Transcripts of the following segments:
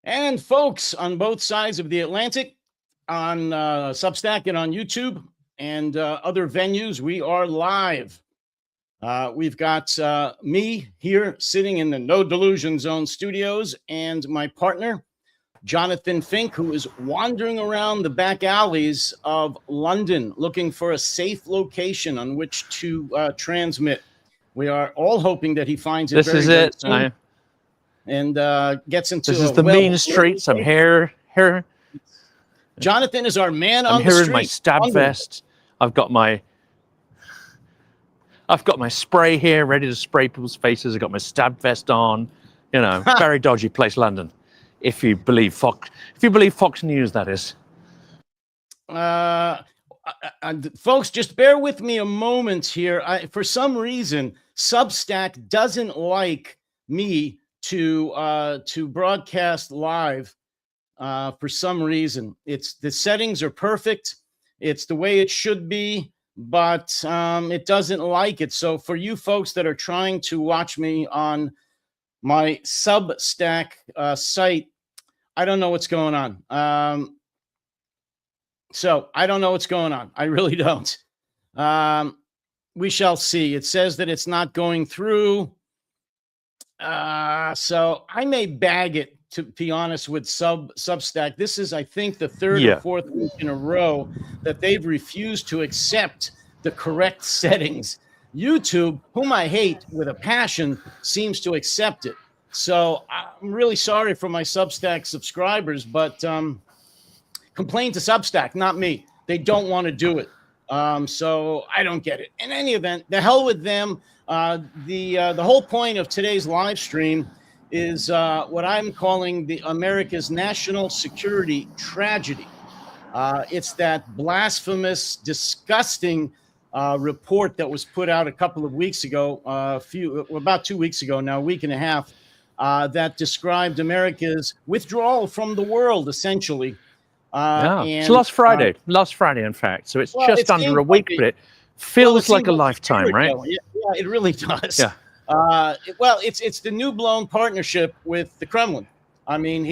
And folks on both sides of the Atlantic, on Substack and on YouTube and other venues, we are live. We've got me here sitting in the No Delusion Zone studios and my partner, Jonathan Fink, who is wandering around the back alleys of London looking for a safe location on which to transmit. We are all hoping that he finds it very soon. And gets into this is the mean streets. I'm here. Jonathan is our man on the street. I'm here in my stab vest. I've got my spray here, ready to spray people's faces. I've got my stab vest on. You know, very dodgy place, London. If you believe Fox News, that is. Folks, just bear with me a moment here. For some reason, Substack doesn't like me to broadcast live. For some reason, the settings are perfect. It's the way it should be, but it doesn't like it. So for you folks that are trying to watch me on my Substack site, I don't know what's going on. So I don't know what's going on. I really don't. We shall see. It says that it's not going through. So I may bag it, to be honest, with Substack. This is, I think, the third or fourth week in a row that they've refused to accept the correct settings. YouTube, whom I hate with a passion, seems to accept it. So I'm really sorry for my Substack subscribers, but complain to Substack, not me. They don't want to do it. So I don't get it. In any event, the hell with them. The whole point of today's live stream is what I'm calling the America's national security tragedy. It's that blasphemous, disgusting report that was put out a couple of weeks ago, about 2 weeks ago now, a week and a half, that described America's withdrawal from the world, essentially. It's last Friday, in fact. So it's just under a week, but it feels like a lifetime, right? Yeah, it really does. Yeah. It's the new blown partnership with the Kremlin. I mean,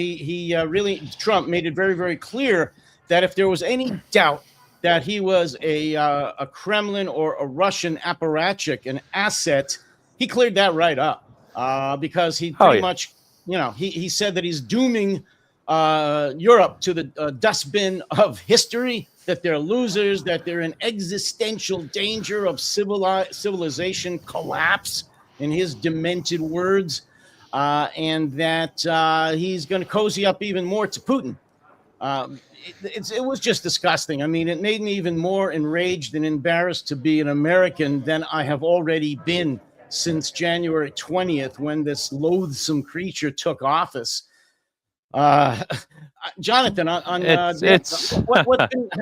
Trump made it very, very clear that if there was any doubt that he was a Kremlin or a Russian apparatchik, an asset, he cleared that right up because he pretty much, he said that he's dooming Europe to the dustbin of history, that they're losers, that they're in existential danger of civilization collapse, in his demented words, and that he's going to cozy up even more to Putin. It was just disgusting. I mean, it made me even more enraged and embarrassed to be an American than I have already been since January 20th, when this loathsome creature took office. Jonathan,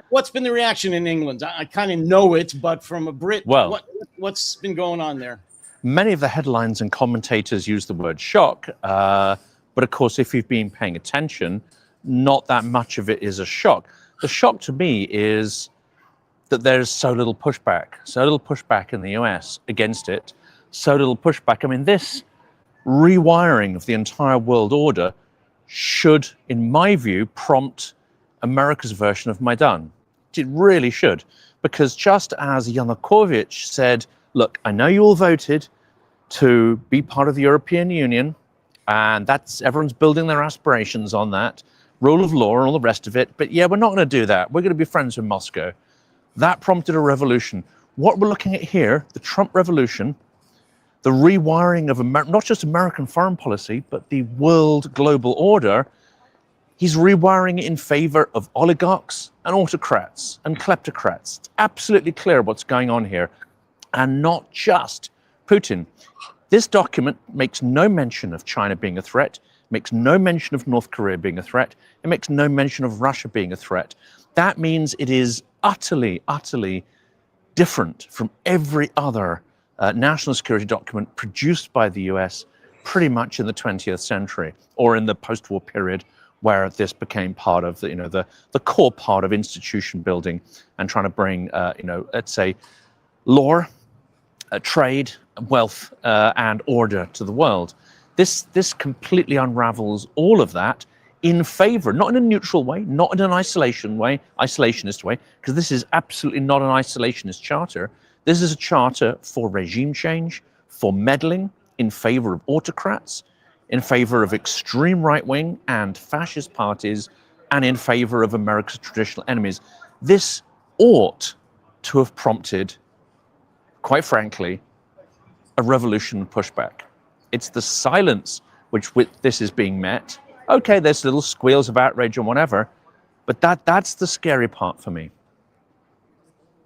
what's been the reaction in England? I kind of know it, but from a Brit, what's been going on there? Many of the headlines and commentators use the word shock, but of course, if you've been paying attention, not that much of it is a shock. The shock to me is that there's so little pushback in the US against it, so little pushback. I mean, this rewiring of the entire world order should, in my view, prompt America's version of Maidan. It really should, because just as Yanukovych said, look, I know you all voted to be part of the European Union, and everyone's building their aspirations on that, rule of law and all the rest of it, but yeah, we're not going to do that. We're going to be friends with Moscow. That prompted a revolution. What we're looking at here, the Trump revolution, the rewiring of not just American foreign policy, but the world global order, he's rewiring it in favor of oligarchs and autocrats and kleptocrats. It's absolutely clear what's going on here, and not just Putin. This document makes no mention of China being a threat, makes no mention of North Korea being a threat, it makes no mention of Russia being a threat. That means it is utterly, utterly different from every other national security document produced by the US pretty much in the 20th century or in the post-war period, where this became part of the core part of institution building and trying to bring let's say law, trade, wealth, and order to the world. This completely unravels all of that in favor, not in a neutral way, not in an isolationist way, because this is absolutely not an isolationist charter. This is a charter for regime change, for meddling in favor of autocrats, in favor of extreme right-wing and fascist parties, and in favor of America's traditional enemies. This ought to have prompted, quite frankly, a revolution pushback. It's the silence which with this is being met. Okay, there's little squeals of outrage and whatever, but that's the scary part for me.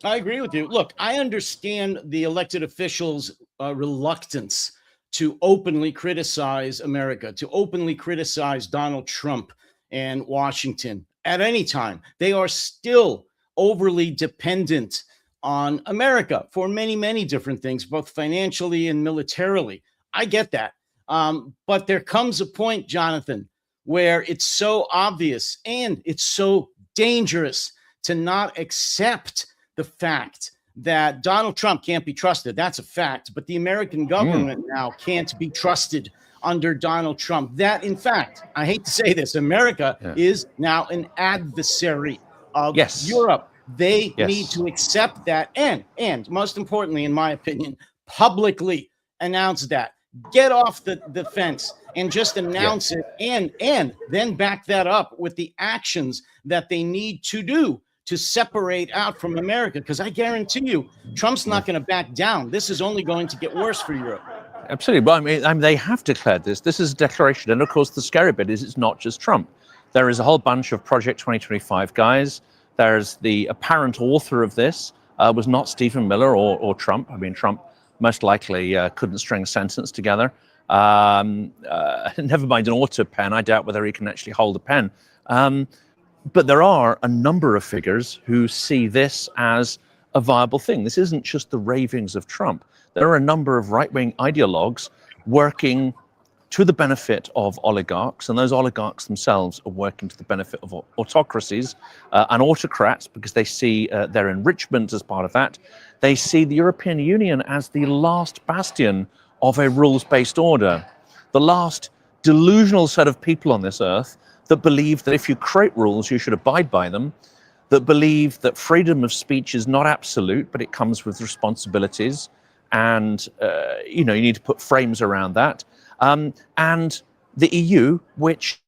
I agree with you. Look, I understand the elected officials' reluctance to openly criticize America, to openly criticize Donald Trump and Washington at any time. They are still overly dependent on America for many, many different things, both financially and militarily. I get that. But there comes a point, Jonathan, where it's so obvious and it's so dangerous to not accept the fact that Donald Trump can't be trusted. That's a fact. But the American government now can't be trusted under Donald Trump. That, in fact, I hate to say this, America is now an adversary of Europe. They need to accept that and most importantly, in my opinion, publicly announce that. Get off the fence and just announce it and then back that up with the actions that they need to do to separate out from America. Because I guarantee you, Trump's not going to back down. This is only going to get worse for Europe. Absolutely. Well, I mean, they have declared this. This is a declaration. And of course, the scary bit is it's not just Trump. There is a whole bunch of Project 2025 guys. There's the apparent author of this was not Stephen Miller or Trump. I mean, Trump most likely couldn't string a sentence together. Never mind an auto pen. I doubt whether he can actually hold a pen. But there are a number of figures who see this as a viable thing. This isn't just the ravings of Trump. There are a number of right-wing ideologues working to the benefit of oligarchs, and those oligarchs themselves are working to the benefit of autocracies and autocrats because they see their enrichment as part of that. They see the European Union as the last bastion of a rules-based order, the last delusional set of people on this earth that believe that if you create rules, you should abide by them, that believe that freedom of speech is not absolute, but it comes with responsibilities, and you need to put frames around that. And the EU, which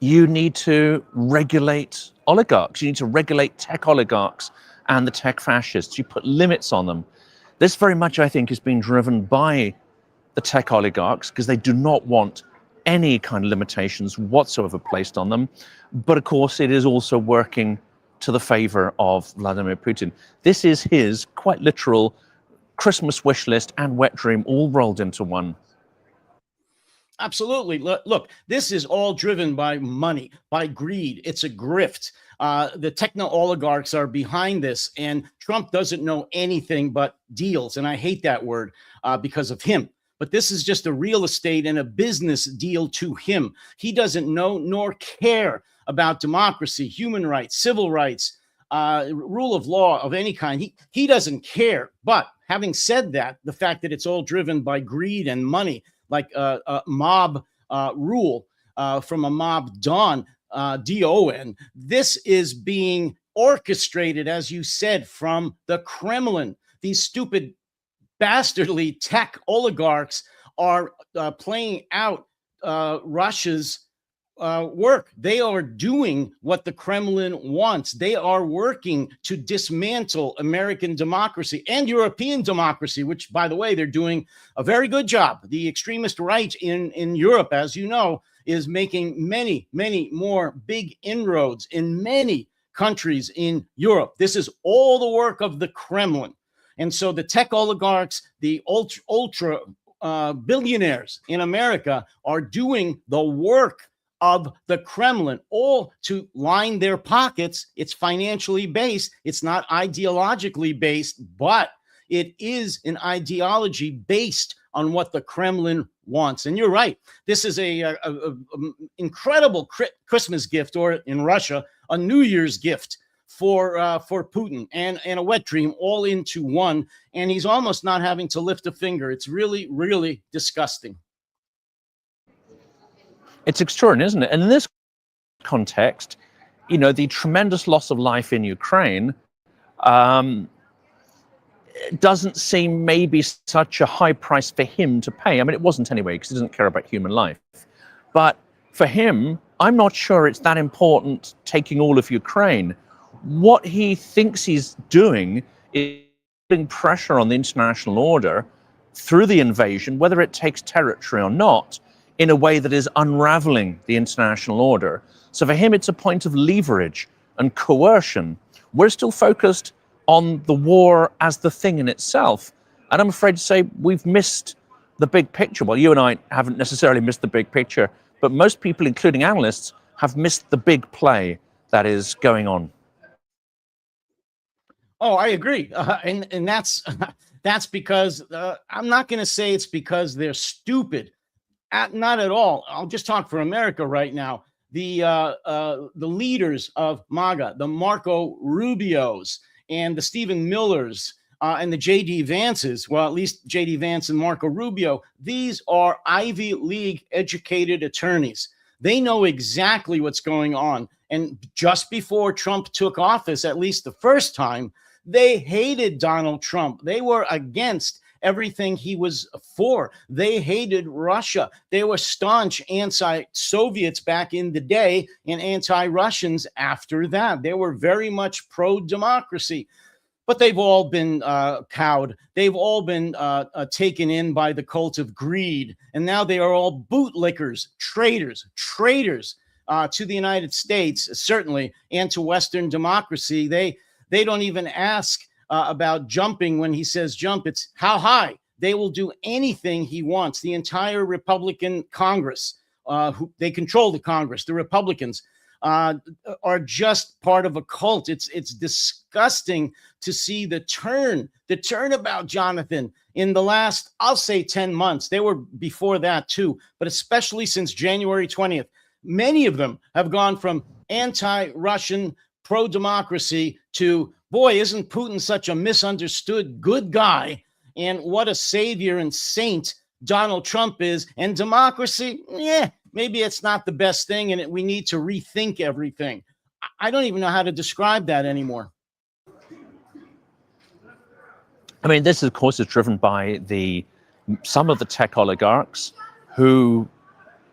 you need to regulate oligarchs, you need to regulate tech oligarchs and the tech fascists. You put limits on them. This very much, I think, is being driven by the tech oligarchs because they do not want any kind of limitations whatsoever placed on them. But of course, it is also working to the favor of Vladimir Putin. This is his quite literal Christmas wish list and wet dream all rolled into one. Absolutely. Look, this is all driven by money, by greed. It's a grift. The techno oligarchs are behind this, and Trump doesn't know anything but deals. And I hate that word because of him. But this is just a real estate and a business deal to him. He doesn't know nor care about democracy, human rights, civil rights, rule of law of any kind. He doesn't care. But having said that, the fact that it's all driven by greed and money, like mob rule from a mob Don, D-O-N, this is being orchestrated, as you said, from the Kremlin. These stupid, bastardly tech oligarchs are playing out Russia's work. They are doing what the Kremlin wants. They are working to dismantle American democracy and European democracy, which, by the way, they're doing a very good job. The extremist right in Europe, as you know, is making many, many more big inroads in many countries in Europe. This is all the work of the Kremlin. And so the tech oligarchs, the ultra billionaires in America are doing the work of the Kremlin, all to line their pockets. It's financially based. It's not ideologically based, but it is an ideology based on what the Kremlin wants. And you're right. This is a incredible Christmas gift, or in Russia, a New Year's gift for Putin and a wet dream all into one. And he's almost not having to lift a finger. It's really, really disgusting. It's extraordinary, isn't it? And in this context, you know, the tremendous loss of life in Ukraine doesn't seem maybe such a high price for him to pay. I mean, it wasn't anyway, because he doesn't care about human life. But for him, I'm not sure it's that important taking all of Ukraine. What he thinks he's doing is putting pressure on the international order through the invasion, whether it takes territory or not, in a way that is unraveling the international order. So for him, it's a point of leverage and coercion. We're still focused on the war as the thing in itself. And I'm afraid to say we've missed the big picture. Well, you and I haven't necessarily missed the big picture, but most people, including analysts, have missed the big play that is going on. Oh, I agree. And that's because I'm not going to say it's because they're stupid. Not at all. I'll just talk for America right now. The leaders of MAGA, the Marco Rubios and the Stephen Millers and the J.D. Vances, well, at least J.D. Vance and Marco Rubio, these are Ivy League educated attorneys. They know exactly what's going on. And just before Trump took office, at least the first time, they hated Donald Trump. They were against everything he was for. They hated Russia. They were staunch anti-Soviets back in the day and anti-Russians after that. They were very much pro-democracy. But they've all been cowed. They've all been taken in by the cult of greed. And now they are all bootlickers, traitors to the United States, certainly, and to Western democracy. They don't even ask about jumping when he says jump. It's how high. They will do anything he wants. The entire Republican Congress, they control the Congress, the Republicans, are just part of a cult. It's disgusting to see the turnabout, Jonathan, in the last, I'll say 10 months. They were before that too, but especially since January 20th. Many of them have gone from anti-Russian, pro-democracy to, boy, isn't Putin such a misunderstood good guy? And what a savior and saint Donald Trump is. And democracy, maybe it's not the best thing, and we need to rethink everything. I don't even know how to describe that anymore. I mean, this, of course, is driven by some of the tech oligarchs who,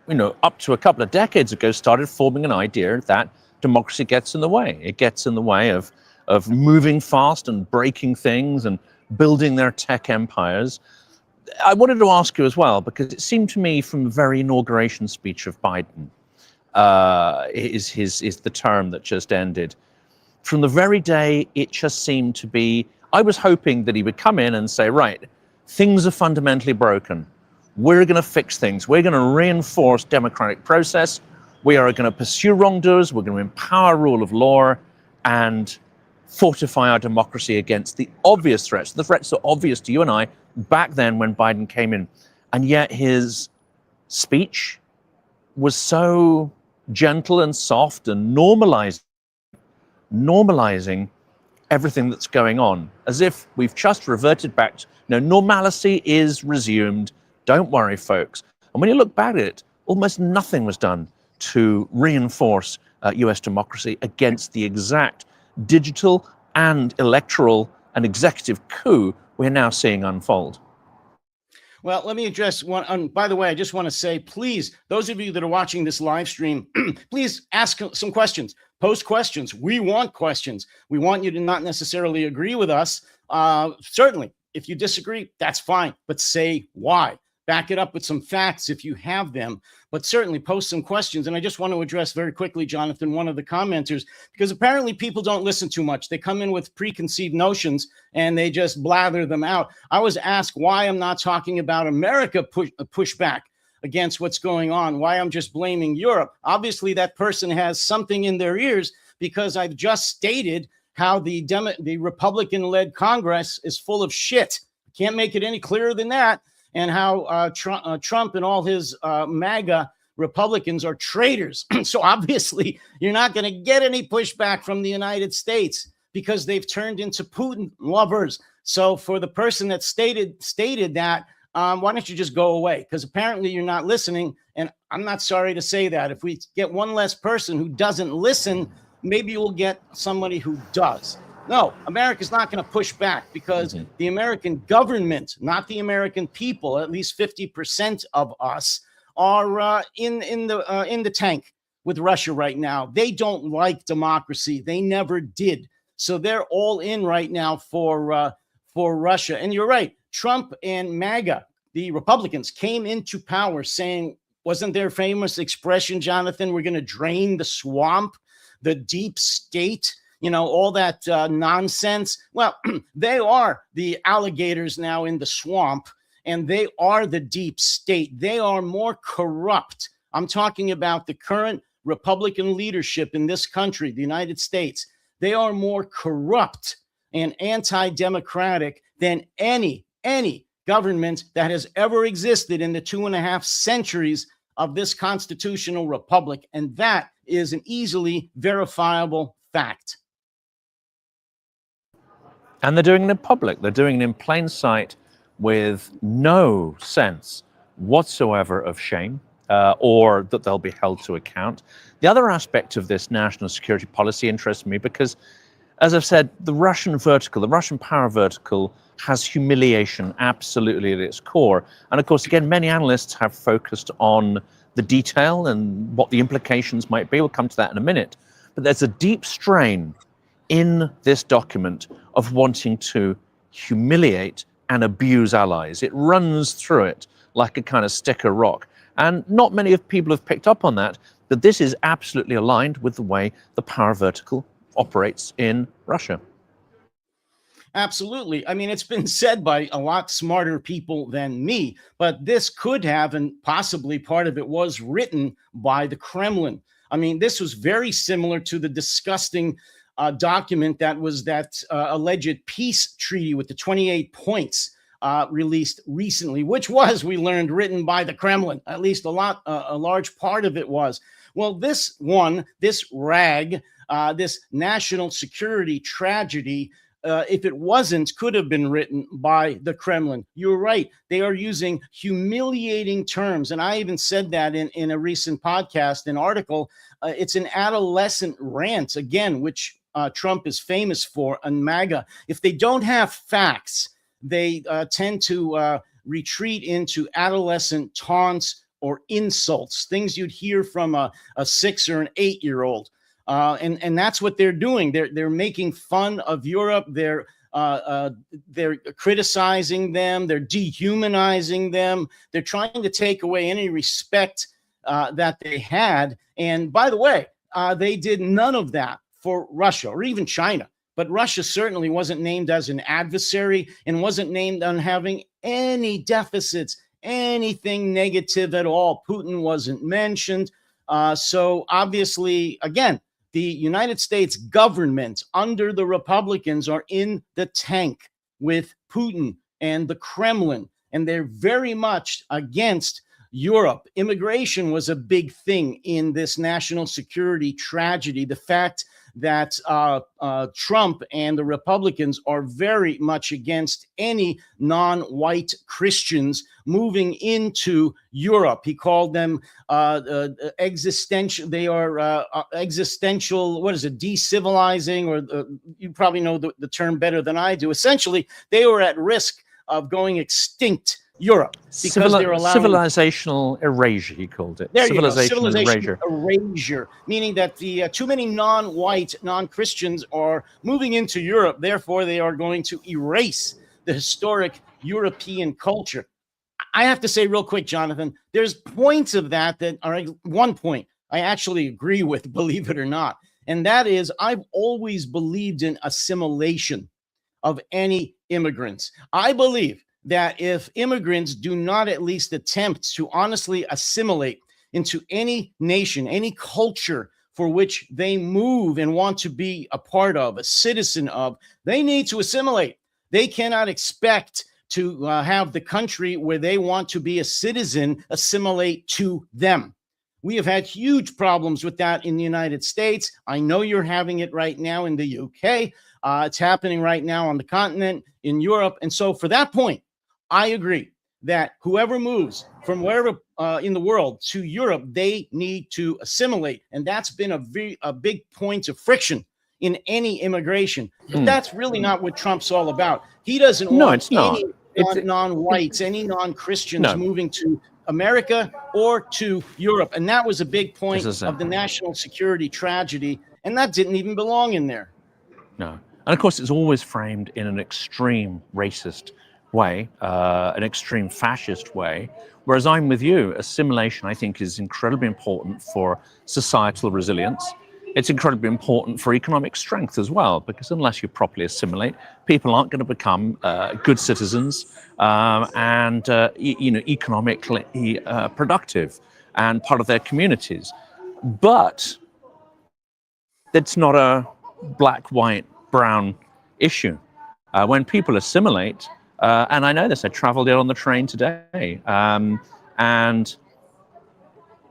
you know, up to a couple of decades ago started forming an idea that democracy gets in the way. It gets in the way of moving fast and breaking things and building their tech empires. I wanted to ask you as well, because it seemed to me from the very inauguration speech of Biden, is the term that just ended. From the very day, it just seemed to be, I was hoping that he would come in and say, right, things are fundamentally broken. We're going to fix things. We're going to reinforce democratic process. We are going to pursue wrongdoers. We're going to empower rule of law and fortify our democracy against the obvious threats. The threats are obvious to you and I back then when Biden came in. And yet his speech was so gentle and soft and normalizing everything that's going on, as if we've just reverted back to, normalcy is resumed. Don't worry, folks. And when you look back at it, almost nothing was done to reinforce US democracy against the exact digital and electoral and executive coup we're now seeing unfold. Well, let me address one. By the way, I just want to say, please, those of you that are watching this live stream, please ask some questions. Post questions. We want questions. We want you to not necessarily agree with us. Certainly, if you disagree, that's fine. But say why. Back it up with some facts if you have them. But certainly post some questions. And I just want to address very quickly, Jonathan, one of the commenters, because apparently people don't listen too much. They come in with preconceived notions and they just blather them out. I was asked why I'm not talking about America pushback against what's going on, why I'm just blaming Europe. Obviously, that person has something in their ears, because I've just stated how the Republican-led Congress is full of shit. Can't make it any clearer than that. And how Trump and all his MAGA Republicans are traitors. So obviously, you're not going to get any pushback from the United States because they've turned into Putin lovers. So for the person that stated that, why don't you just go away? Because apparently you're not listening. And I'm not sorry to say that. If we get one less person who doesn't listen, maybe we'll get somebody who does. No, America's not going to push back because the American government, not the American people, at least 50% of us are in the tank with Russia right now. They don't like democracy. They never did. So they're all in right now for Russia. And you're right. Trump and MAGA, the Republicans, came into power saying, wasn't their famous expression, Jonathan, we're going to drain the swamp, the deep state, all that nonsense. Well, they are the alligators now in the swamp, and they are the deep state. They are more corrupt. I'm talking about the current Republican leadership in this country, the United States. They are more corrupt and anti-democratic than any government that has ever existed in the 2.5 centuries of this constitutional republic. And that is an easily verifiable fact. And they're doing it in public. They're doing it in plain sight with no sense whatsoever of shame or that they'll be held to account. The other aspect of this national security policy interests me because, as I've said, the Russian power vertical has humiliation absolutely at its core. And of course, again, many analysts have focused on the detail and what the implications might be. We'll come to that in a minute. But there's a deep strain in this document of wanting to humiliate and abuse allies. It runs through it like a kind of stick of rock. And not many of people have picked up on that, but this is absolutely aligned with the way the power vertical operates in Russia. Absolutely. I mean, it's been said by a lot smarter people than me, but this could have, and possibly part of it was written by the Kremlin. I mean, this was very similar to the disgusting document that was that alleged peace treaty with the 28 points released recently, which was, we learned, written by the Kremlin. At least a large part of it was. Well, this rag, this national security tragedy, if it wasn't, could have been written by the Kremlin. You're right. They are using humiliating terms. And I even said that in a recent podcast, an article. It's an adolescent rant, again, which Trump is famous for, and MAGA. If they don't have facts, they tend to retreat into adolescent taunts or insults, things you'd hear from a 6 or an 8-year-old. And that's what they're doing. They're making fun of Europe. They're criticizing them. They're dehumanizing them. They're trying to take away any respect that they had. And by the way, they did none of that for Russia or even China. But Russia certainly wasn't named as an adversary and wasn't named on having any deficits, anything negative at all. Putin wasn't mentioned. So obviously, again, the United States government under the Republicans are in the tank with Putin and the Kremlin, and they're very much against Europe. Immigration was a big thing in this national security tragedy. The fact that Trump and the Republicans are very much against any non-white Christians moving into Europe. He called them existential. They are existential. What is it? Decivilizing, or you probably know the term better than I do. Essentially, they were at risk of going extinct. Europe, because they're allowing civilizational erasure, he called it. There civilization erasure, meaning that the too many non-white, non-Christians are moving into Europe. Therefore, they are going to erase the historic European culture. I have to say real quick, Jonathan, there's points of that are one point I actually agree with, believe it or not. And that is, I've always believed in assimilation of any immigrants. I believe that if immigrants do not at least attempt to honestly assimilate into any nation, any culture for which they move and want to be a part of, a citizen of, they need to assimilate. They cannot expect to have the country where they want to be a citizen assimilate to them. We have had huge problems with that in the United States. I know you're having it right now in the UK. It's happening right now on the continent, in Europe. And so for that point, I agree that whoever moves from wherever in the world to Europe, they need to assimilate. And that's been a big point of friction in any immigration. But that's really not what Trump's all about. He doesn't want any non-whites, any non-Christians moving to America or to Europe. And that was a big point of the national security tragedy. And that didn't even belong in there. No. And of course, it's always framed in an extreme racist way, an extreme fascist way. Whereas I'm with you, assimilation, I think, is incredibly important for societal resilience. It's incredibly important for economic strength as well, because unless you properly assimilate, people aren't going to become good citizens and economically productive and part of their communities. But it's not a black, white, brown issue. When people assimilate, and I know this, I traveled in on the train today, and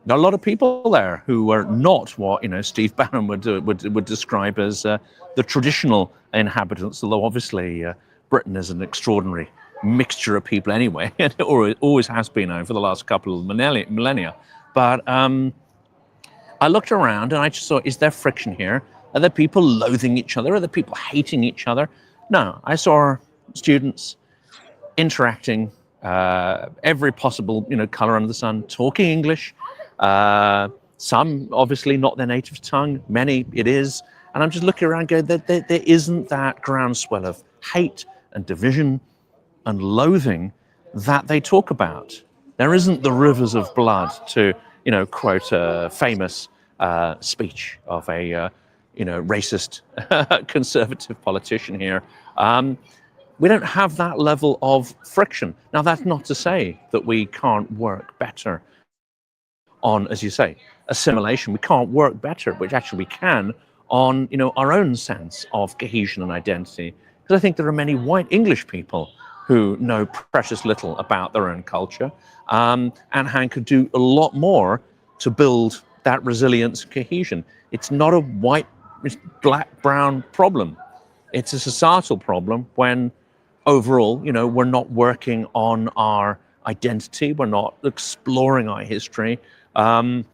there are a lot of people there who are not what Steve Bannon would describe as the traditional inhabitants. Although obviously Britain is an extraordinary mixture of people anyway, and it always has been over the last couple of millennia. But I looked around and I just thought, is there friction here? Are there people loathing each other? Are there people hating each other? No, I saw students interacting, every possible color under the sun, talking English. Some obviously not their native tongue, many it is. And I'm just looking around going, there isn't that groundswell of hate and division and loathing that they talk about. There isn't the rivers of blood to, quote a famous speech of a, racist conservative politician here. We don't have that level of friction. Now, that's not to say that we can't work better on, as you say, assimilation. We can't work better, which actually we can, on our own sense of cohesion and identity. Because I think there are many white English people who know precious little about their own culture, and could do a lot more to build that resilience and cohesion. It's not a white, black, brown problem. It's a societal problem when overall, we're not working on our identity, we're not exploring our history, and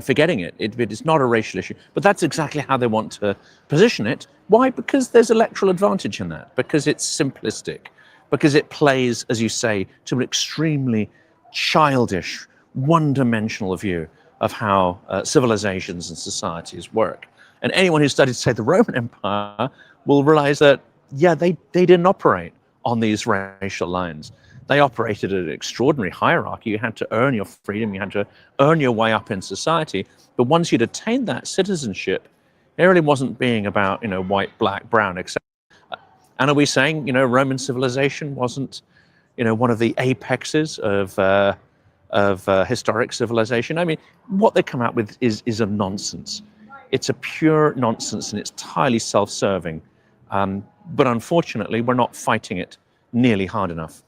forgetting it. It's not a racial issue. But that's exactly how they want to position it. Why? Because there's electoral advantage in that, because it's simplistic, because it plays, as you say, to an extremely childish, one-dimensional view of how civilizations and societies work. And anyone who studied, say, the Roman Empire will realize that, yeah, they didn't operate on these racial lines. They operated at an extraordinary hierarchy. You had to earn your freedom. You had to earn your way up in society. But once you'd attained that citizenship, it really wasn't being about, white, black, brown, etc. And are we saying, Roman civilization wasn't, one of the apexes of historic civilization? I mean, what they come out with is a nonsense. It's a pure nonsense, and it's entirely self-serving. But unfortunately, we're not fighting it nearly hard enough.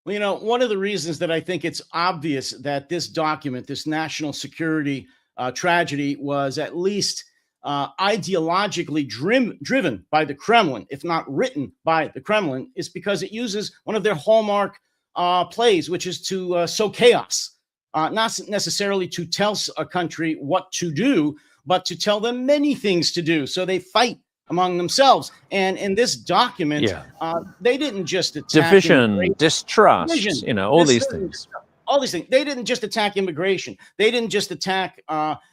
Well, one of the reasons that I think it's obvious that this document, this national security tragedy, was at least ideologically driven by the Kremlin, if not written by the Kremlin, is because it uses one of their hallmark plays, which is to sow chaos, not necessarily to tell a country what to do, but to tell them many things to do. So they fight among themselves. And in this document, they didn't just attack division, distrust, all these things. All these things. They didn't just attack immigration. They didn't just attack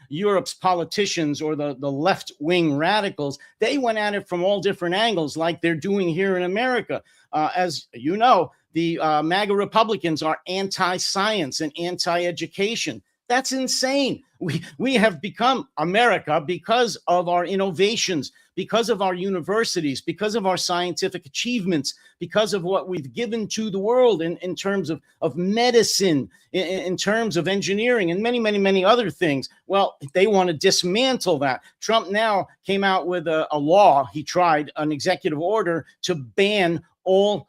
Europe's politicians or the left-wing radicals. They went at it from all different angles, like they're doing here in America. As you know, the MAGA Republicans are anti-science and anti-education. That's insane. We have become America because of our innovations, because of our universities, because of our scientific achievements, because of what we've given to the world in terms of medicine, in terms of engineering, and many, many, many other things. Well, they want to dismantle that. Trump now came out with a law. He tried an executive order to ban all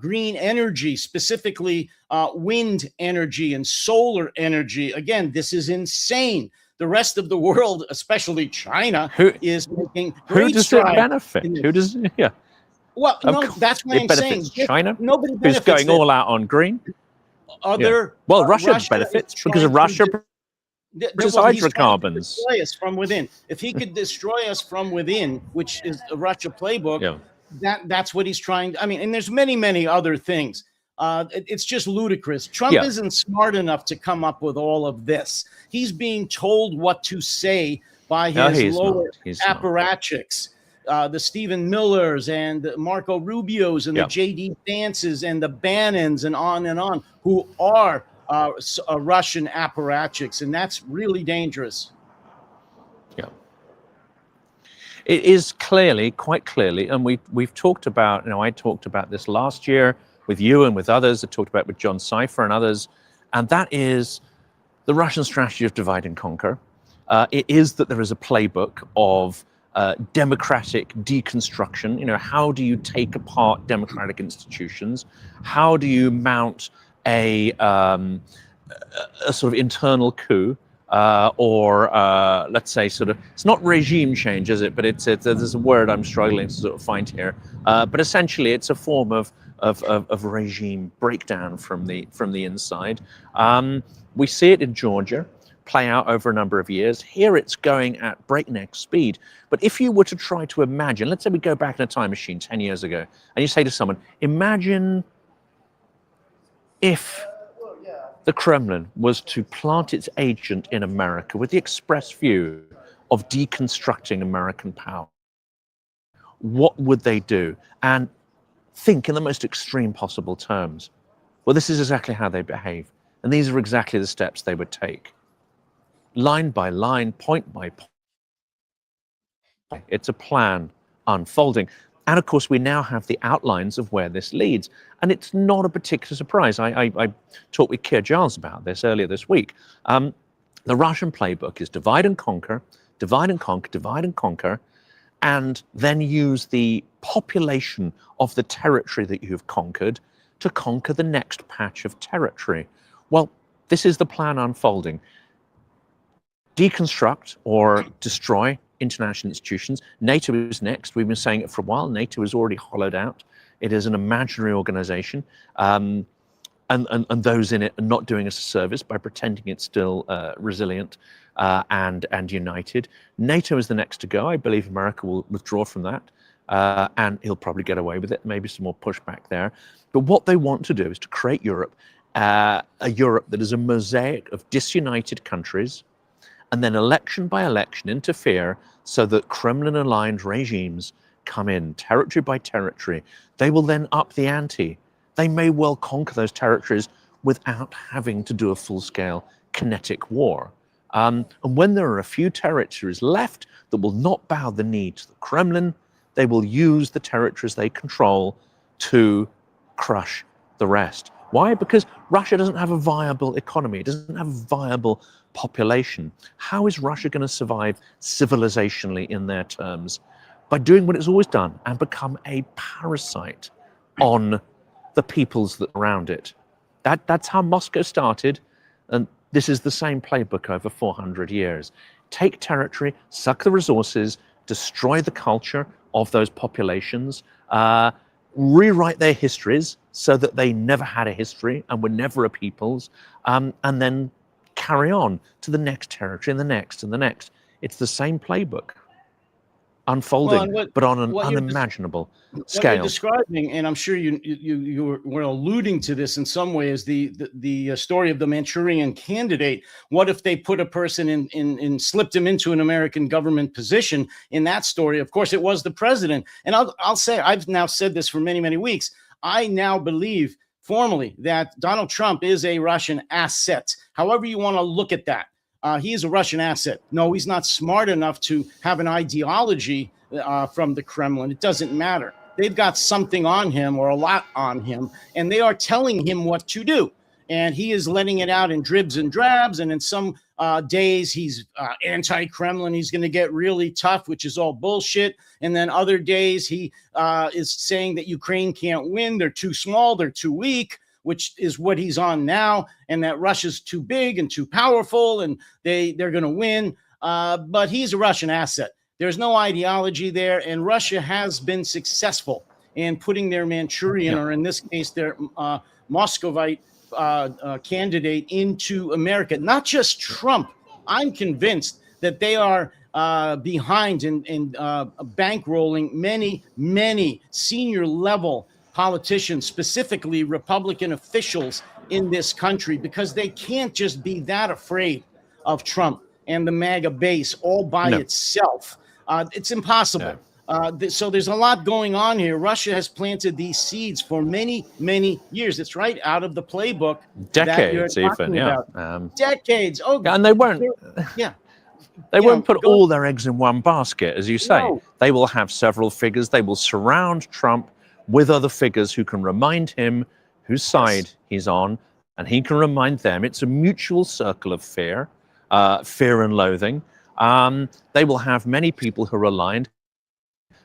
green energy, specifically wind energy and solar energy. Again, this is insane. The rest of the world, especially China, is making great strides. Who does it benefit? Who does? Yeah. Well, no, that's what it I'm benefits saying. China, Nobody who's benefits going all out on green. Other Well, Russia Russia benefits is because of trying Russia to produces well, he's trying to hydrocarbons. destroy us from within. If he could destroy us from within, which is the Russia playbook, that's what he's trying. I mean, and there's many other things. It's just ludicrous. Trump isn't smart enough to come up with all of this. He's being told what to say by his lower apparatchiks. The Stephen Millers and the Marco Rubios and the J.D. Vances and the Bannons and on, who are Russian apparatchiks, and that's really dangerous. Yeah, it is quite clearly, and we've talked about. I talked about this last year with you and with others. I talked about it with John Cipher and others, and that is the Russian strategy of divide and conquer. It is that there is a playbook of democratic deconstruction. How do you take apart democratic institutions? How do you mount a sort of internal coup, or let's say it's not regime change, is it? But there's a word I'm struggling to sort of find here. But essentially, it's a form of regime breakdown from the inside. We see it in Georgia play out over a number of years. Here it's going at breakneck speed. But if you were to try to imagine, let's say we go back in a time machine 10 years ago, and you say to someone, imagine if the Kremlin was to plant its agent in America with the express view of deconstructing American power, what would they do? And think in the most extreme possible terms. Well, this is exactly how they behave. And these are exactly the steps they would take. Line by line, point by point. It's a plan unfolding. And of course, we now have the outlines of where this leads. And it's not a particular surprise. I talked with Keir Giles about this earlier this week. The Russian playbook is divide and conquer, divide and conquer, divide and conquer, and then use the population of the territory that you've conquered to conquer the next patch of territory. Well, this is the plan unfolding. Deconstruct or destroy international institutions. NATO is next. We've been saying it for a while. NATO is already hollowed out. It is an imaginary organization, and those in it are not doing us a service by pretending it's still resilient and united. NATO is the next to go. I believe America will withdraw from that, and he'll probably get away with it. Maybe some more pushback there. But what they want to do is to create Europe, a Europe that is a mosaic of disunited countries, and then election by election interfere so that Kremlin-aligned regimes come in territory by territory. They will then up the ante. They may well conquer those territories without having to do a full-scale kinetic war. And when there are a few territories left that will not bow the knee to the Kremlin, they will use the territories they control to crush the rest. Why? Because Russia doesn't have a viable economy. It doesn't have a viable population. How is Russia going to survive civilizationally in their terms? By doing what it's always done and become a parasite on the peoples that are around it. That's how Moscow started, and this is the same playbook over 400 years. Take territory, suck the resources, destroy the culture of those populations, rewrite their histories so that they never had a history and were never a peoples, and then carry on to the next territory and the next and the next. It's the same playbook unfolding, but on an unimaginable scale. What you're describing, and I'm sure you were alluding to this in some way, is the story of the Manchurian Candidate. What if they put a person in slipped him into an American government position? In that story, of course, it was the president. And I'll say, I've now said this for many weeks. I now believe formally that Donald Trump is a Russian asset. However you want to look at that. He is a Russian asset. No, he's not smart enough to have an ideology from the Kremlin. It doesn't matter. They've got something on him, or a lot on him, and they are telling him what to do. And he is letting it out in dribs and drabs. And in some days, he's anti-Kremlin. He's going to get really tough, which is all bullshit. And then other days, he is saying that Ukraine can't win. They're too small. They're too weak, which is what he's on now, and that Russia's too big and too powerful, and they're going to win. But he's a Russian asset. There's no ideology there, and Russia has been successful and putting their Manchurian, or in this case, their Moscovite candidate into America. Not just Trump. I'm convinced that they are behind in bankrolling many senior level politicians, specifically Republican officials in this country, because they can't just be that afraid of Trump and the MAGA base all by itself. It's impossible. So there's a lot going on here. Russia has planted these seeds for many years. It's right out of the playbook. Decades, even, about. Decades. Oh, and they won't. They won't put all their eggs in one basket, as you say. No. They will have several figures. They will surround Trump with other figures who can remind him whose side he's on, and he can remind them. It's a mutual circle of fear and loathing. They will have many people who are aligned,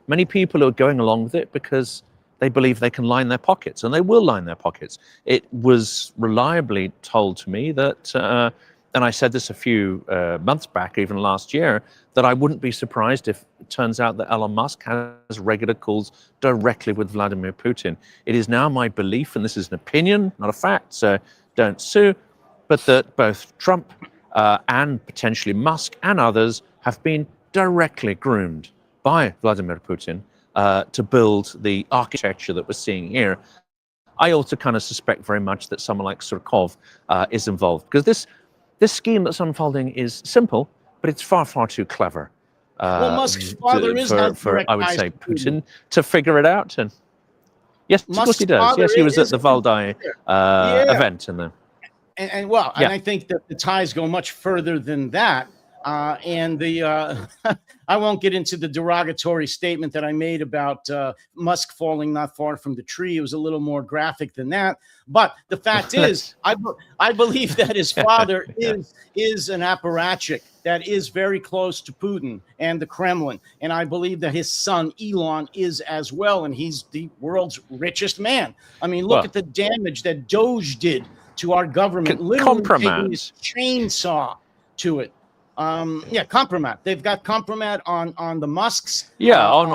many people who are going along with it because they believe they can line their pockets, and they will line their pockets. It was reliably told to me that, and I said this a few months back, even last year, that I wouldn't be surprised if it turns out that Elon Musk has regular calls directly with Vladimir Putin. It is now my belief, and this is an opinion, not a fact, so don't sue, but that both Trump and potentially Musk and others have been directly groomed by Vladimir Putin to build the architecture that we're seeing here. I also kind of suspect very much that someone like Surkov is involved, because this scheme that's unfolding is simple, but it's far too clever. Well, Musk's father is for I would say, Putin to figure it out. And yes, of course he does. Yes, he was at the Valdai event in there. And I think that the ties go much further than that. And I won't get into the derogatory statement that I made about Musk falling not far from the tree. It was a little more graphic than that. But the fact is, I believe that his father is an apparatchik that is very close to Putin and the Kremlin. And I believe that his son, Elon, is as well. And he's the world's richest man. I mean, look at the damage that Doge did to our government. Literally taking his chainsaw to it. Compromat. They've got compromat on the Musks. On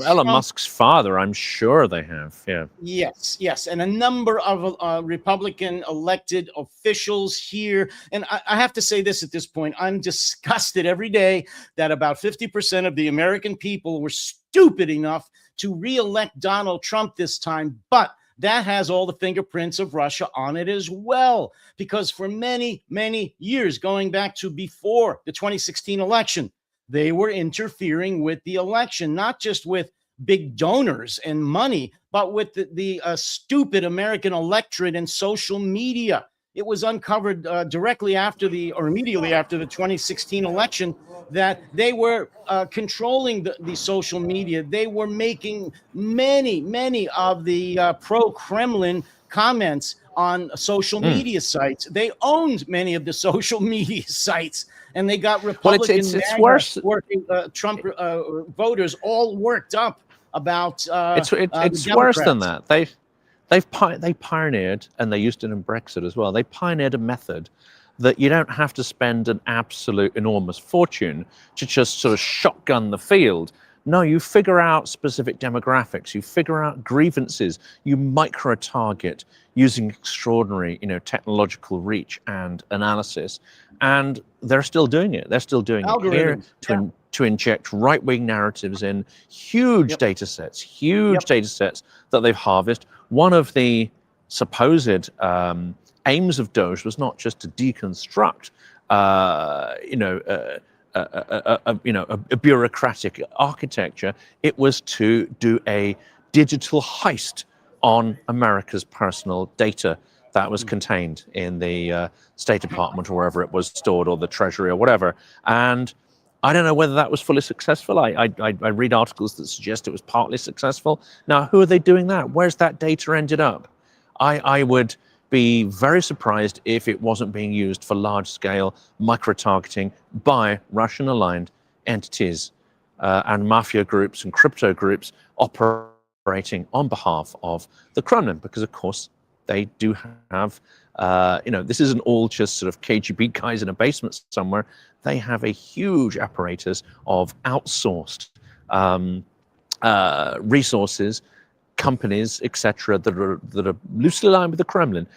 Elon Musk's father, I'm sure they have. Yes, and a number of Republican elected officials here. And I have to say this at this point: I'm disgusted every day that about 50% of the American people were stupid enough to re-elect Donald Trump this time, but that has all the fingerprints of Russia on it as well, because for many years, going back to before the 2016 election, they were interfering with the election, not just with big donors and money, but with the stupid American electorate and social media. It was uncovered immediately after the 2016 election that they were controlling the social media. They were making many of the pro-Kremlin comments on social media sites. They owned many of the social media sites, and they got Republican Trump voters all worked up about. It's worse than that. They pioneered, and they used it in Brexit as well. They pioneered a method that you don't have to spend an absolute enormous fortune to just sort of shotgun the field. No, you figure out specific demographics, you figure out grievances, you micro-target using extraordinary, technological reach and analysis. And they're still doing it. They're still doing it here to inject right-wing narratives in huge data sets that they've harvested. One of the supposed aims of Doge was not just to deconstruct, a bureaucratic architecture. It was to do a digital heist on America's personal data that was contained in the State Department or wherever it was stored, or the Treasury or whatever. And I don't know whether that was fully successful. I read articles that suggest it was partly successful. Now, who are they doing that? Where's that data ended up? I would be very surprised if it wasn't being used for large-scale micro-targeting by Russian-aligned entities and mafia groups and crypto groups operating on behalf of the Kremlin, because, of course, they do have, this isn't all just sort of KGB guys in a basement somewhere. They have a huge apparatus of outsourced resources companies, etc., that are loosely aligned with the Kremlin,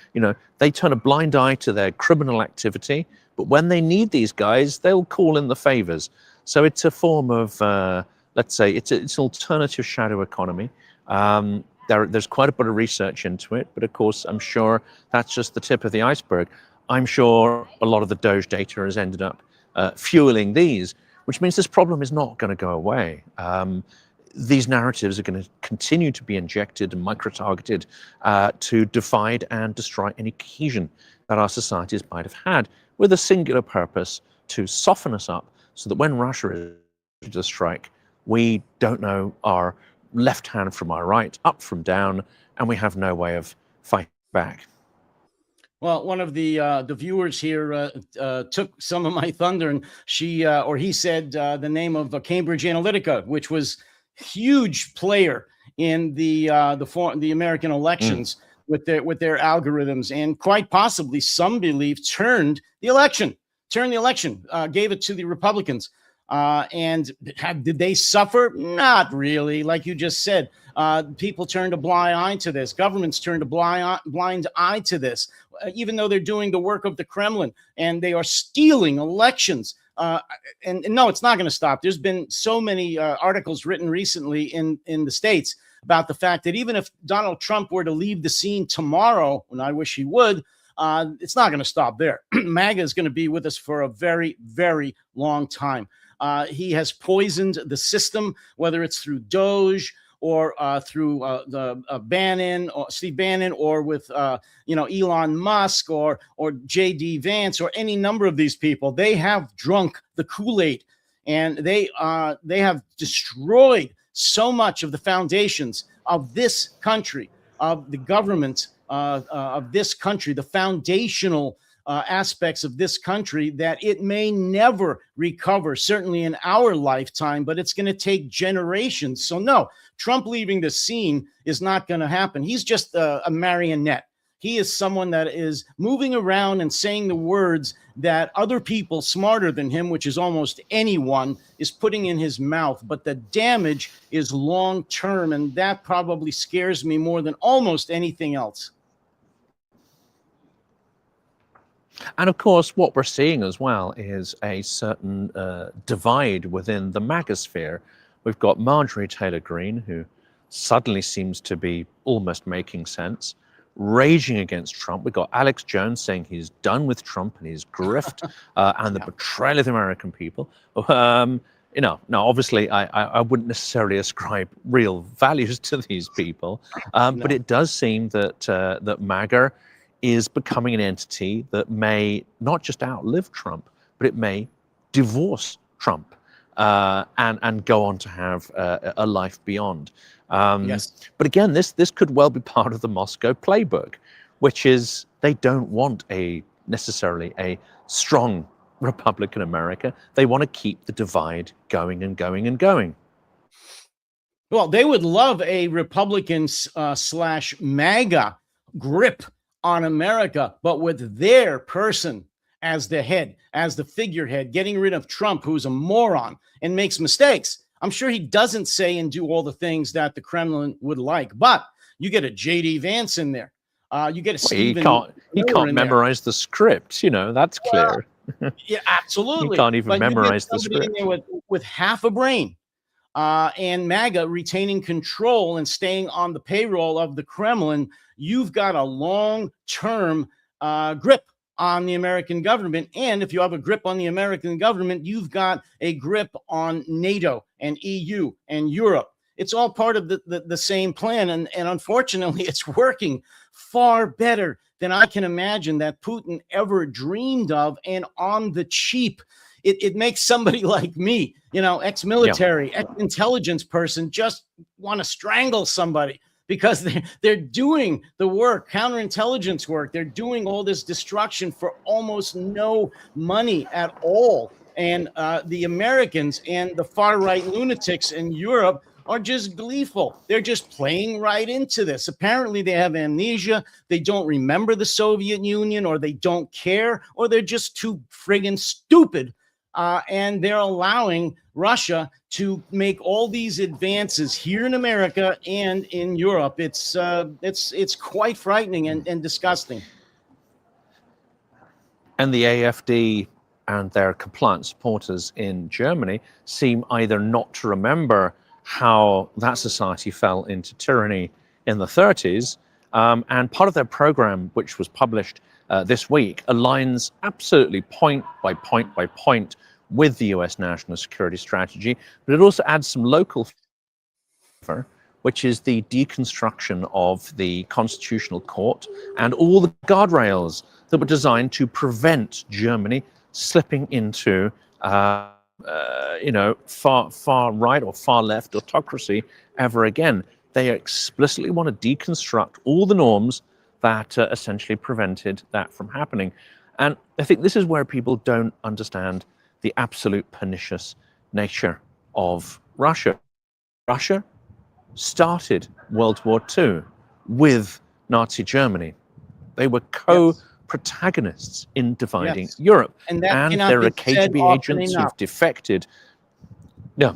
they turn a blind eye to their criminal activity, but when they need these guys, they'll call in the favors. So it's a form of, let's say, it's an alternative shadow economy. There's quite a bit of research into it, but of course, I'm sure that's just the tip of the iceberg. I'm sure a lot of the Doge data has ended up fueling these, which means this problem is not going to go away. These narratives are going to continue to be injected and micro-targeted to divide and destroy any cohesion that our societies might have had, with a singular purpose to soften us up so that when Russia is ready to strike, we don't know our left hand from our right, up from down, and we have no way of fighting back. Well, one of the viewers here took some of my thunder, and he said the name of Cambridge Analytica, which was huge player in the American elections with their algorithms, and quite possibly some believe turned the election, gave it to the Republicans. And did they suffer? Not really. Like you just said, people turned a blind eye to this. Governments turned a blind eye to this, even though they're doing the work of the Kremlin and they are stealing elections. And no, it's not going to stop. There's been so many articles written recently in the States about the fact that even if Donald Trump were to leave the scene tomorrow, and I wish he would, it's not going to stop there. MAGA is going to be with us for a very, very long time. He has poisoned the system, whether it's through Doge or through Steve Bannon, or with Elon Musk or J.D. Vance, or any number of these people. They have drunk the Kool-Aid, and they have destroyed so much of the foundations of this country, of the government of this country, the foundational aspects of this country, that it may never recover, certainly in our lifetime, but it's going to take generations. So no, Trump leaving the scene is not going to happen. He's just a marionette. He is someone that is moving around and saying the words that other people smarter than him, which is almost anyone, is putting in his mouth. But the damage is long term, and that probably scares me more than almost anything else. And of course, what we're seeing as well is a certain divide within the MAGA sphere. We've got Marjorie Taylor Greene, who suddenly seems to be almost making sense, raging against Trump. We've got Alex Jones saying he's done with Trump and his grift and the betrayal of the American people. Now, obviously, I wouldn't necessarily ascribe real values to these people, but it does seem that that MAGA is becoming an entity that may not just outlive Trump, but it may divorce Trump and go on to have a life beyond. Yes. But again, this could well be part of the Moscow playbook, which is they don't want necessarily a strong Republican America. They want to keep the divide going and going and going. Well, they would love a Republican / MAGA grip on America, but with their person as the head, as the figurehead, getting rid of Trump, who's a moron and makes mistakes. I'm sure he doesn't say and do all the things that the Kremlin would like, but you get a J.D. Vance in there. You get a Stephen. He can't memorize the script, that's clear. Yeah, absolutely. He can't even memorize the script. In there with half a brain, and MAGA retaining control and staying on the payroll of the Kremlin. You've got a long-term grip on the American government. And if you have a grip on the American government, you've got a grip on NATO and EU and Europe. It's all part of the same plan. And unfortunately, it's working far better than I can imagine that Putin ever dreamed of, and on the cheap. It makes somebody like me, ex-military, ex-intelligence person, just want to strangle somebody, because they're doing the work, counterintelligence work. They're doing all this destruction for almost no money at all. And the Americans and the far-right lunatics in Europe are just gleeful. They're just playing right into this. Apparently, they have amnesia. They don't remember the Soviet Union, or they don't care, or they're just too friggin' stupid and they're allowing Russia to make all these advances here in America and in Europe. It's quite frightening and disgusting. And the AfD and their compliant supporters in Germany seem either not to remember how that society fell into tyranny in the 30s, and part of their program, which was published this week, aligns absolutely point by point by point with the US national security strategy, but it also adds some local flavor, which is the deconstruction of the Constitutional Court and all the guardrails that were designed to prevent Germany slipping into far right or far left autocracy ever again. They explicitly want to deconstruct all the norms that essentially prevented that from happening. And I think this is where people don't understand the absolute pernicious nature of Russia. Russia started World War II with Nazi Germany. They were co-protagonists in dividing Europe. And there are KGB agents who've defected. Yeah,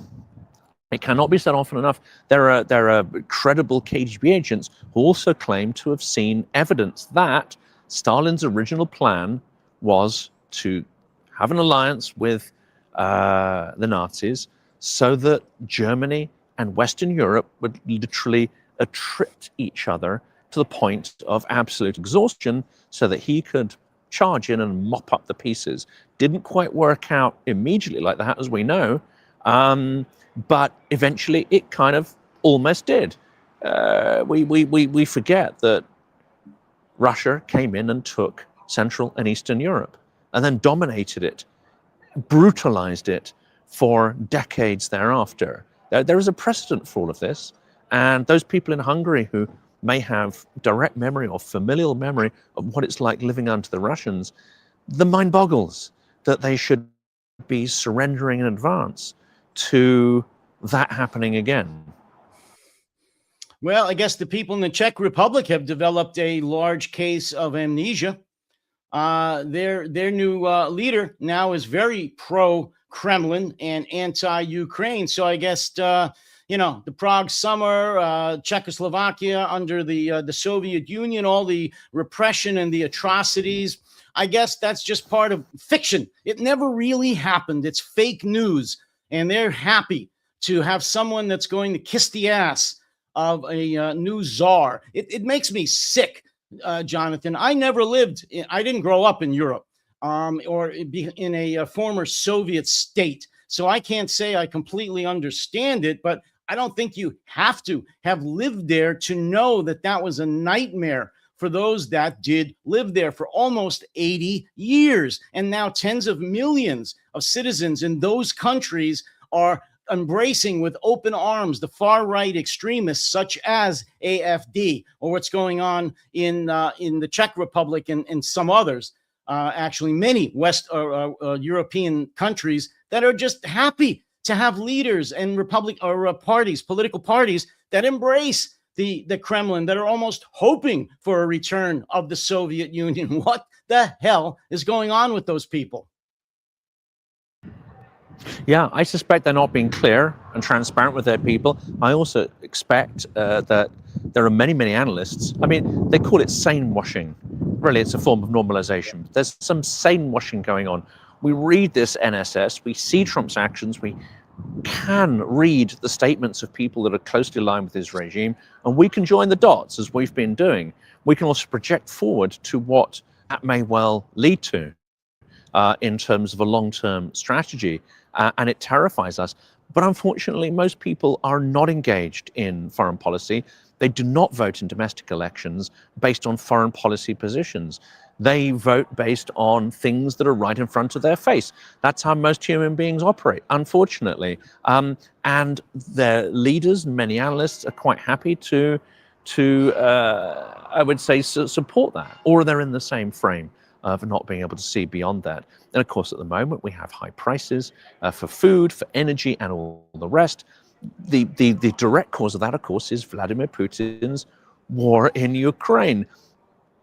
it cannot be said often enough. There are credible KGB agents who also claim to have seen evidence that Stalin's original plan was to have an alliance with the Nazis so that Germany and Western Europe would literally attrit each other to the point of absolute exhaustion so that he could charge in and mop up the pieces. Didn't quite work out immediately like that, as we know, but eventually it kind of almost did. We forget that Russia came in and took Central and Eastern Europe and then dominated it, brutalized it for decades thereafter. There is a precedent for all of this, and those people in Hungary who may have direct memory or familial memory of what it's like living under the Russians, the mind boggles that they should be surrendering in advance to that happening again. Well, I guess the people in the Czech Republic have developed a large case of amnesia. Their new leader now is very pro-Kremlin and anti-Ukraine. So I guess the Prague summer, Czechoslovakia under the Soviet Union, all the repression and the atrocities. I guess that's just part of fiction. It never really happened. It's fake news, and they're happy to have someone that's going to kiss the ass of a new czar. It makes me sick. Jonathan, I didn't grow up in Europe or be in a former Soviet state. So I can't say I completely understand it, but I don't think you have to have lived there to know that that was a nightmare for those that did live there for almost 80 years. And now tens of millions of citizens in those countries are embracing with open arms the far right extremists such as AfD, or what's going on in the Czech Republic and some others, actually many West European countries that are just happy to have leaders and political parties that embrace the Kremlin, that are almost hoping for a return of the Soviet Union. What the hell is going on with those people? Yeah, I suspect they're not being clear and transparent with their people. I also expect that there are many, many analysts. I mean, they call it sane washing. Really, it's a form of normalization. There's some sane washing going on. We read this NSS, we see Trump's actions, we can read the statements of people that are closely aligned with his regime, and we can join the dots as we've been doing. We can also project forward to what that may well lead to in terms of a long-term strategy. And it terrifies us. But unfortunately, most people are not engaged in foreign policy. They do not vote in domestic elections based on foreign policy positions. They vote based on things that are right in front of their face. That's how most human beings operate, unfortunately. And their leaders, many analysts, are quite happy to I would say, support that, or they're in the same frame of not being able to see beyond that. And of course, at the moment, we have high prices for food, for energy, and all the rest. The direct cause of that, of course, is Vladimir Putin's war in Ukraine.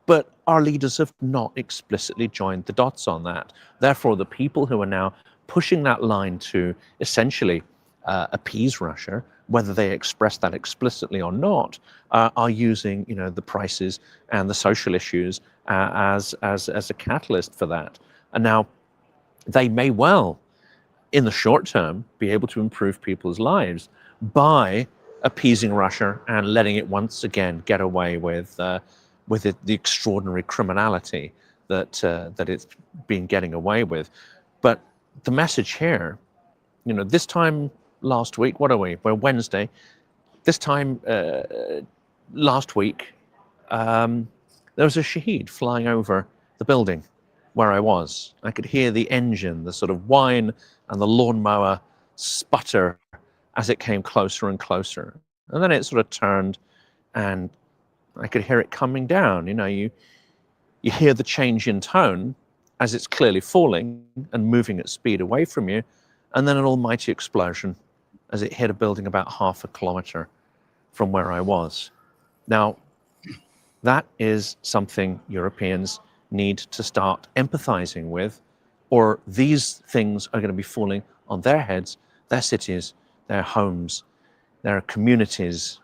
But our leaders have not explicitly joined the dots on that. Therefore, the people who are now pushing that line to essentially appease Russia, whether they express that explicitly or not, are using, you know, the prices and the social issues as a catalyst for that. And now they may well, in the short term, be able to improve people's lives by appeasing Russia and letting it once again get away with the extraordinary criminality that it's been getting away with. But the message here, you know, this time last week, what are we? We're Wednesday. This time last week, there was a Shaheed flying over the building where I was. I could hear the engine, the sort of whine and the lawnmower sputter as it came closer and closer. And then it sort of turned and I could hear it coming down. You know, you hear the change in tone as it's clearly falling and moving at speed away from you, and then an almighty explosion as it hit a building about half a kilometer from where I was. Now, that is something Europeans need to start empathizing with, or these things are going to be falling on their heads, their cities, their homes, their communities.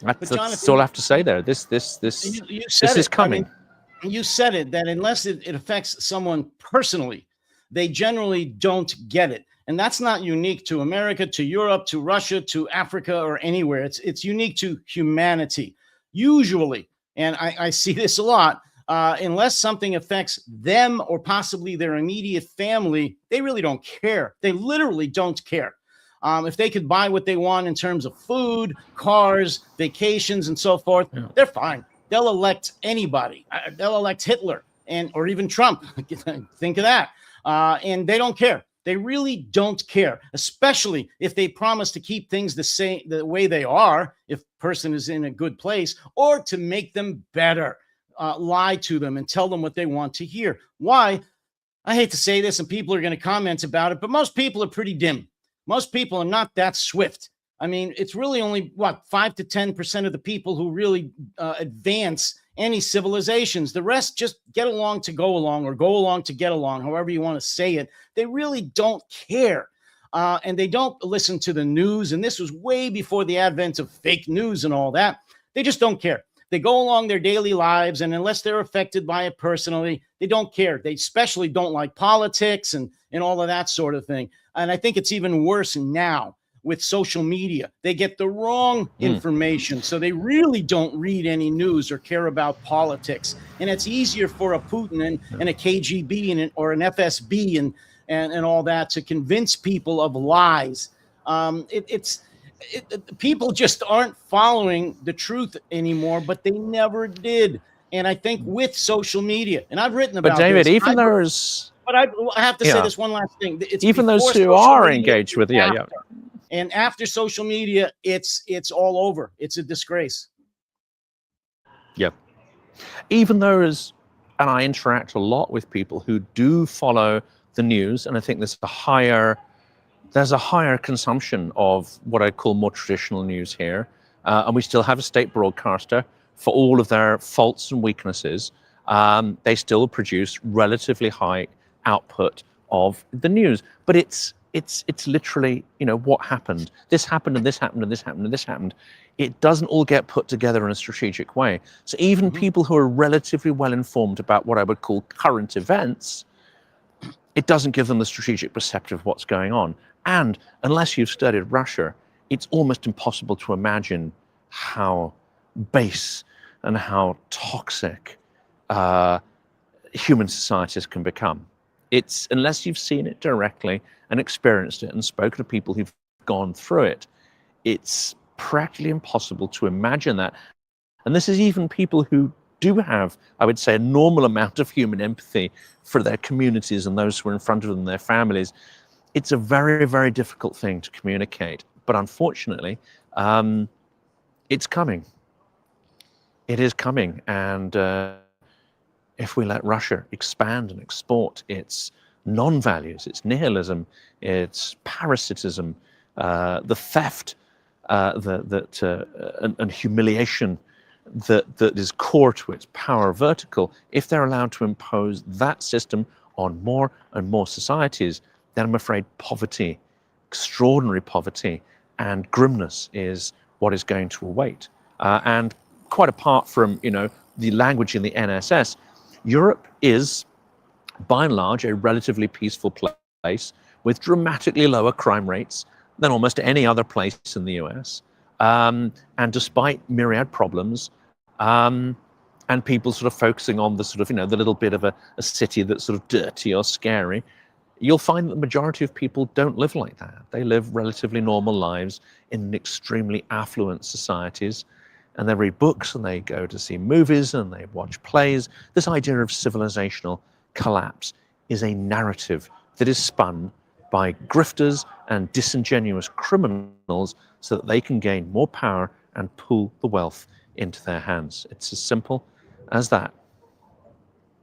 That's all I have to say there. This is coming. I mean, you said it, that unless it affects someone personally, they generally don't get it. And that's not unique to America, to Europe, to Russia, to Africa, or anywhere. It's unique to humanity. Usually, and I see this a lot, unless something affects them or possibly their immediate family, they really don't care. They literally don't care. If they could buy what they want in terms of food, cars, vacations, and so forth, they're fine. They'll elect anybody. They'll elect Hitler or even Trump. Think of that. And they don't care. They really don't care, especially if they promise to keep things the way they are, if a person is in a good place, or to make them better, lie to them and tell them what they want to hear. Why? I hate to say this, and people are going to comment about it, but most people are pretty dim. Most people are not that swift. I mean, it's really only, 5 to 10% of the people who really advance any civilizations. The rest just get along to go along, or go along to get along, however you want to say it. They really don't care. And they don't listen to the news. And this was way before the advent of fake news and all that. They just don't care. They go along their daily lives, and unless they're affected by it personally, they don't care. They especially don't like politics and all of that sort of thing. And I think it's even worse now with social media. They get the wrong information, so they really don't read any news or care about politics. And it's easier for a Putin and a KGB or an FSB and all that to convince people of lies. People just aren't following the truth anymore, but they never did. And I think with social media, and I've written about this. But David, this, even there's... But I have to say this one last thing. It's even those who are engaged with, and after social media, it's all over. It's a disgrace. Yep. Even those, and I interact a lot with people who do follow the news, and I think there's a higher consumption of what I call more traditional news here, and we still have a state broadcaster for all of their faults and weaknesses. They still produce relatively high output of the news, but it's literally, you know, what happened. This happened, and this happened, and this happened, and this happened. It doesn't all get put together in a strategic way. So even people who are relatively well informed about what I would call current events, it doesn't give them the strategic perspective of what's going on. And unless you've studied Russia, it's almost impossible to imagine how base and how toxic human societies can become. It's, unless you've seen it directly and experienced it and spoken to people who've gone through it, it's practically impossible to imagine that. And this is even people who do have, I would say, a normal amount of human empathy for their communities and those who are in front of them, their families. It's a very, very difficult thing to communicate. But unfortunately, it's coming. It is coming. And if we let Russia expand and export its non-values, its nihilism, its parasitism, the theft and humiliation that is core to its power vertical, if they're allowed to impose that system on more and more societies, then I'm afraid poverty, extraordinary poverty and grimness is what is going to await. And quite apart from, the language in the NSS, Europe is, by and large, a relatively peaceful place with dramatically lower crime rates than almost any other place in the US. And despite myriad problems, and people sort of focusing on the sort of, the little bit of a city that's sort of dirty or scary, you'll find that the majority of people don't live like that. They live relatively normal lives in extremely affluent societies, and they read books and they go to see movies and they watch plays. This idea of civilizational collapse is a narrative that is spun by grifters and disingenuous criminals so that they can gain more power and pull the wealth into their hands. It's as simple as that.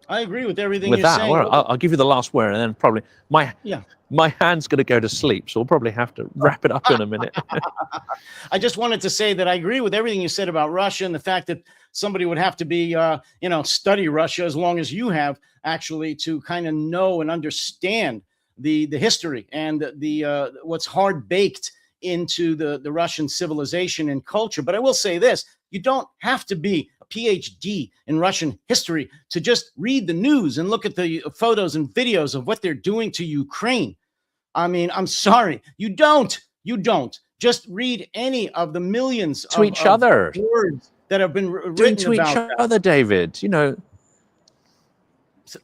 I agree with everything you're saying. Well, I'll give you the last word, and then probably my hand's going to go to sleep, so we'll probably have to wrap it up in a minute. I just wanted to say that I agree with everything you said about Russia and the fact that somebody would have to be, study Russia as long as you have, actually, to kind of know and understand the history and the what's hard baked into the Russian civilization and culture. But I will say this: you don't have to be a PhD in Russian history to just read the news and look at the photos and videos of what they're doing to Ukraine. I mean, I'm sorry, you don't. Just read any of the millions to each other words that have been written to each other, David.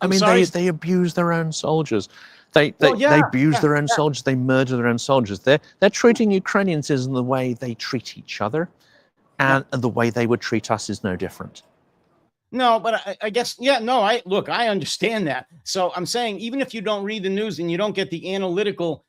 I mean, they abuse their own soldiers. They abuse their own soldiers. They murder their own soldiers. They're treating Ukrainians in the way they treat each other, and the way they would treat us is no different. No, but I guess, I understand that. So I'm saying, even if you don't read the news and you don't get the analytical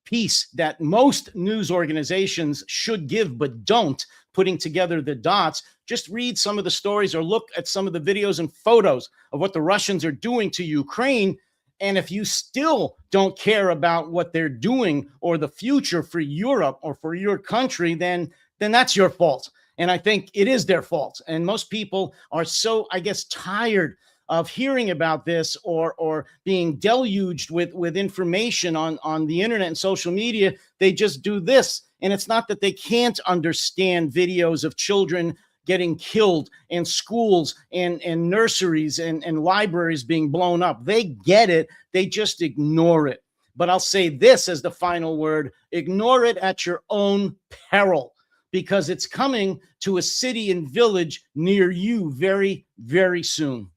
piece that most news organizations should give, but don't, putting together the dots, just read some of the stories or look at some of the videos and photos of what the Russians are doing to Ukraine. And if you still don't care about what they're doing or the future for Europe or for your country, then that's your fault. And I think it is their fault. And most people are so, I guess, tired of hearing about this or being deluged with information on the internet and social media. They just do this. And it's not that they can't understand videos of children getting killed and schools and nurseries and libraries being blown up. They get it. They just ignore it. But I'll say this as the final word: ignore it at your own peril, because it's coming to a city and village near you very, very soon.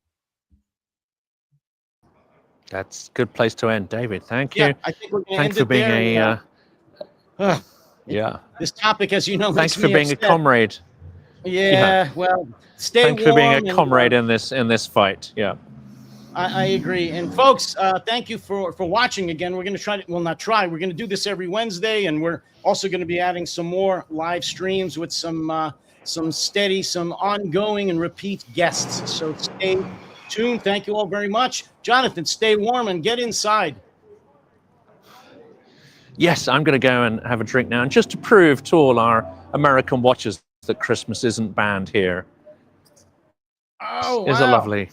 That's a good place to end, David. Thank you. Yeah, I think we're going to Thanks for being this topic, as you know, thanks for being upset. A comrade. Yeah, well, stay warm. Thanks for being a comrade in this fight. Yeah. I agree. And folks, thank you for watching again. We're going to we're going to do this every Wednesday, and we're also going to be adding some more live streams with some ongoing and repeat guests. So stay tuned. Thank you all very much. Jonathan, stay warm and get inside. Yes, I'm going to go and have a drink now. And just to prove to all our American watchers that Christmas isn't banned here, is a lovely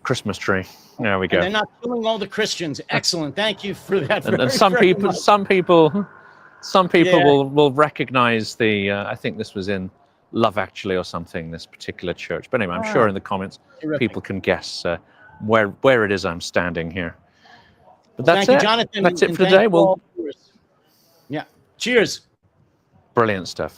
Christmas tree. There we go. And they're not killing all the Christians. Excellent. Thank you for that. And some people will recognize the. I think this was in Love Actually or something. This particular church. But anyway, I'm sure in the comments people can guess where it is I'm standing here. But that's Thank you, Jonathan. That's it for today. Yeah. Cheers. Brilliant stuff.